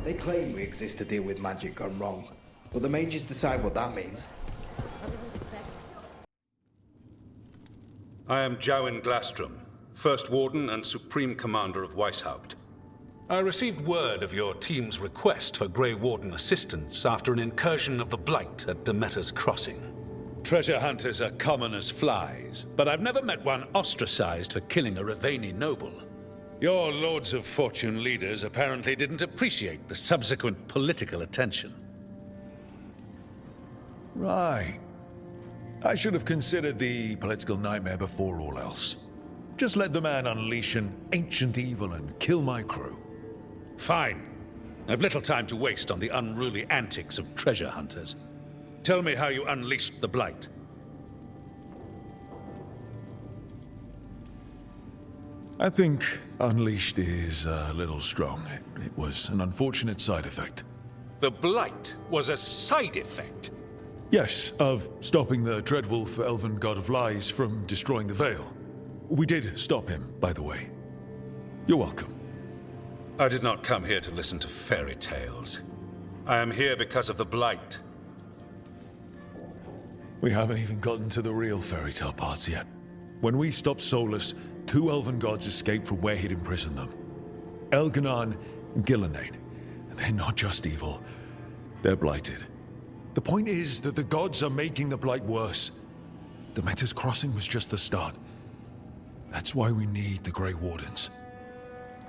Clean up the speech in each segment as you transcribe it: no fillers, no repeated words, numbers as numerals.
They claim we exist to deal with magic gone wrong, but the mages decide what that means. I am Jowen Glastrom, First Warden and Supreme Commander of Weishaupt. I received word of your team's request for Grey Warden assistance after an incursion of the Blight at Demeter's Crossing. Treasure hunters are common as flies, but I've never met one ostracized for killing a Raveni noble. Your Lords of Fortune leaders apparently didn't appreciate the subsequent political attention. Right. I should have considered the political nightmare before all else. Just let the man unleash an ancient evil and kill my crew. Fine. I've little time to waste on the unruly antics of treasure hunters. Tell me how you unleashed the Blight. I think unleashed is a little strong. It was an unfortunate side effect. The Blight was a side effect? Yes, of stopping the Dreadwolf Elven God of Lies from destroying the Veil. We did stop him, by the way. You're welcome. I did not come here to listen to fairy tales. I am here because of the Blight. We haven't even gotten to the real fairy tale parts yet. When we stopped Solus, 2 elven gods escaped from where he'd imprisoned them. Elganon and Gillenane. And they're not just evil, they're blighted. The point is that the gods are making the Blight worse. Demeter's Crossing was just the start. That's why we need the Grey Wardens.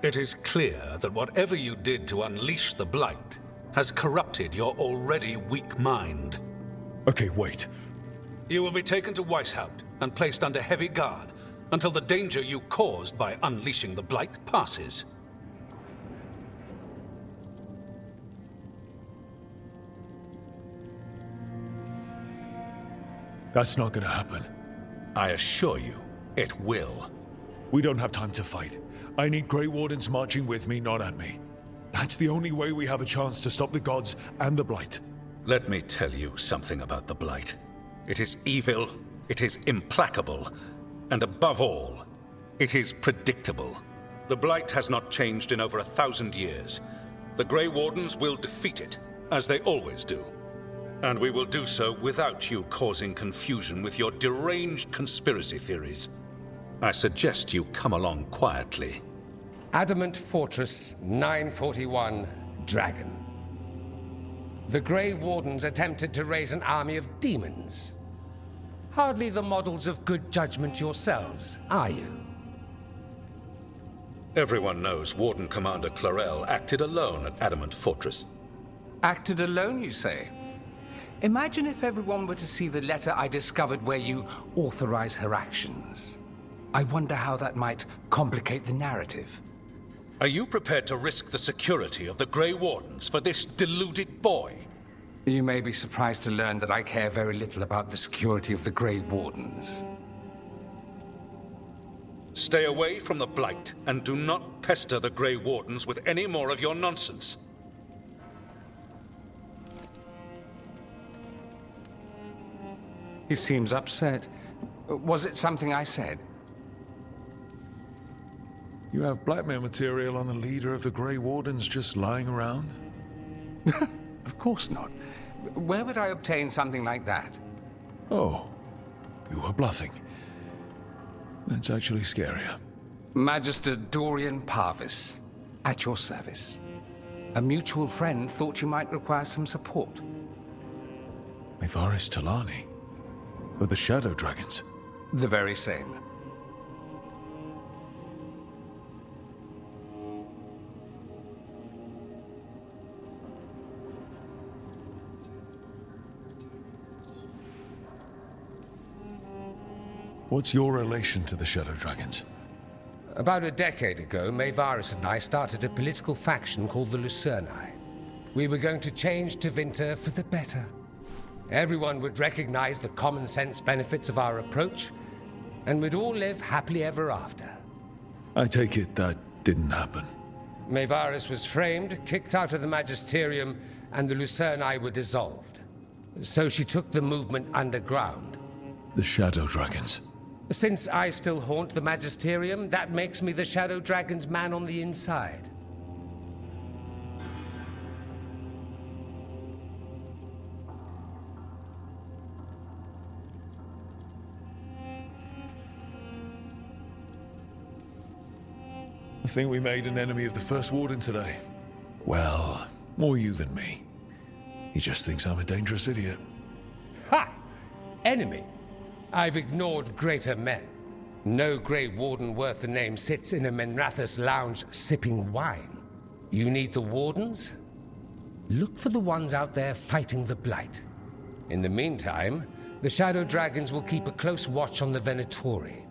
It is clear that whatever you did to unleash the Blight has corrupted your already weak mind. Okay, wait. You will be taken to Weishaupt and placed under heavy guard until the danger you caused by unleashing the Blight passes. That's not gonna happen. I assure you, it will. We don't have time to fight. I need Grey Wardens marching with me, not at me. That's the only way we have a chance to stop the gods and the Blight. Let me tell you something about the Blight. It is evil, it is implacable, and above all, it is predictable. The Blight has not changed in over 1,000 years. The Grey Wardens will defeat it, as they always do. And we will do so without you causing confusion with your deranged conspiracy theories. I suggest you come along quietly. Adamant Fortress 941, Dragon. The Grey Wardens attempted to raise an army of demons. Hardly the models of good judgment yourselves, are you? Everyone knows Warden Commander Clarel acted alone at Adamant Fortress. Acted alone, you say? Imagine if everyone were to see the letter I discovered where you authorize her actions. I wonder how that might complicate the narrative. Are you prepared to risk the security of the Grey Wardens for this deluded boy? You may be surprised to learn that I care very little about the security of the Grey Wardens. Stay away from the Blight, and do not pester the Grey Wardens with any more of your nonsense. He seems upset. Was it something I said? You have blackmail material on the leader of the Grey Wardens just lying around? Of course not. Where would I obtain something like that? Oh, you were bluffing. That's actually scarier. Magister Dorian Parvis, at your service. A mutual friend thought you might require some support. Mevaris Talani? Of the Shadow Dragons? The very same. What's your relation to the Shadow Dragons? About a decade ago, Mevaris and I started a political faction called the Lucerni. We were going to change Tevinter for the better. Everyone would recognize the common sense benefits of our approach, and we'd all live happily ever after. I take it that didn't happen. Mevaris was framed, kicked out of the Magisterium, and the Lucerni were dissolved. So she took the movement underground. The Shadow Dragons. Since I still haunt the Magisterium, that makes me the Shadow Dragon's man on the inside. I think we made an enemy of the First Warden today. Well, more you than me. He just thinks I'm a dangerous idiot. Ha! Enemy? I've ignored greater men. No Grey Warden worth the name sits in a Menrathus lounge sipping wine. You need the Wardens? Look for the ones out there fighting the Blight. In the meantime, the Shadow Dragons will keep a close watch on the Venatori.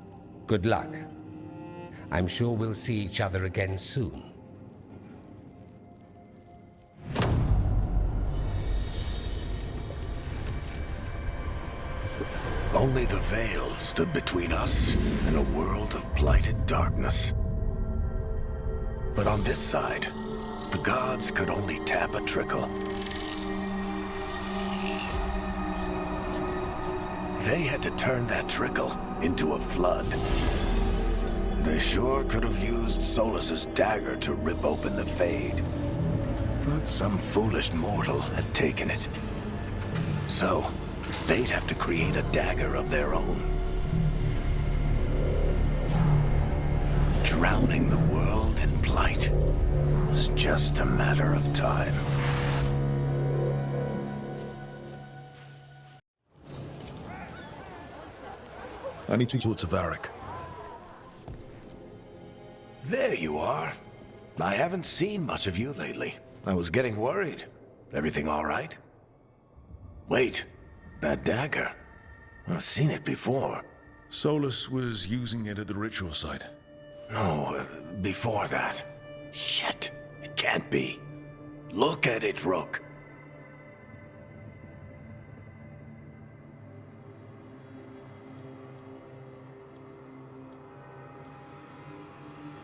Good luck. I'm sure we'll see each other again soon. Only the veil stood between us and a world of blighted darkness. But on this side, the gods could only tap a trickle. They had to turn that trickle into a flood. They sure could have used Solus's dagger to rip open the Fade. But some foolish mortal had taken it. So, they'd have to create a dagger of their own. Drowning the world in blight was just a matter of time. I need to talk to Varric. There you are. I haven't seen much of you lately. I was getting worried. Everything all right? Wait, that dagger. I've seen it before. Solus was using it at the ritual site. No, before that. Shit, it can't be. Look at it, Rook.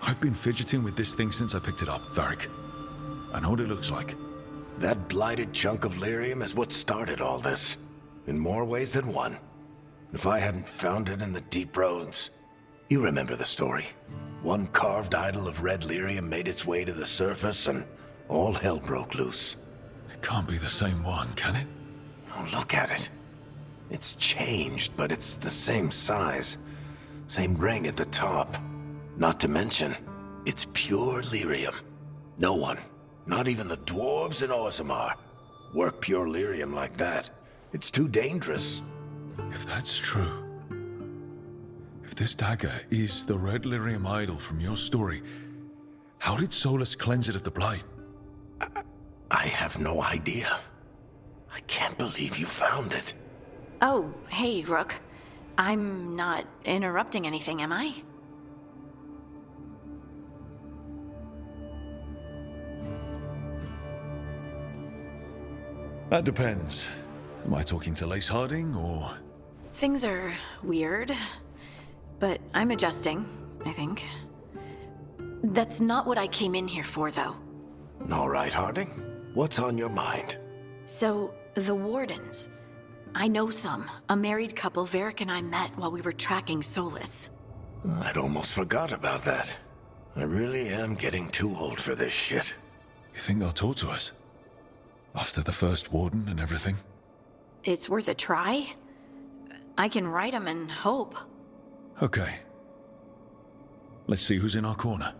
I've been fidgeting with this thing since I picked it up, Varric. I know what it looks like. That blighted chunk of lyrium is what started all this. In more ways than one. If I hadn't found it in the deep roads. You remember the story. One carved idol of red lyrium made its way to the surface and all hell broke loose. It can't be the same one, can it? Oh, look at it. It's changed, but it's the same size. Same ring at the top. Not to mention, it's pure lyrium. No one, not even the dwarves in Orzammar, work pure lyrium like that. It's too dangerous. If that's true... If this dagger is the red lyrium idol from your story, how did Solus cleanse it of the blight? I have no idea. I can't believe you found it. Oh, hey, Rook. I'm not interrupting anything, am I? That depends. Am I talking to Lace Harding, or...? Things are weird, but I'm adjusting, I think. That's not what I came in here for, though. All right, Harding. What's on your mind? So, the Wardens. I know some. A married couple Varric and I met while we were tracking Solus. I'd almost forgot about that. I really am getting too old for this shit. You think they'll talk to us? After the First Warden and everything? It's worth a try. I can write them and hope. Okay. Let's see who's in our corner.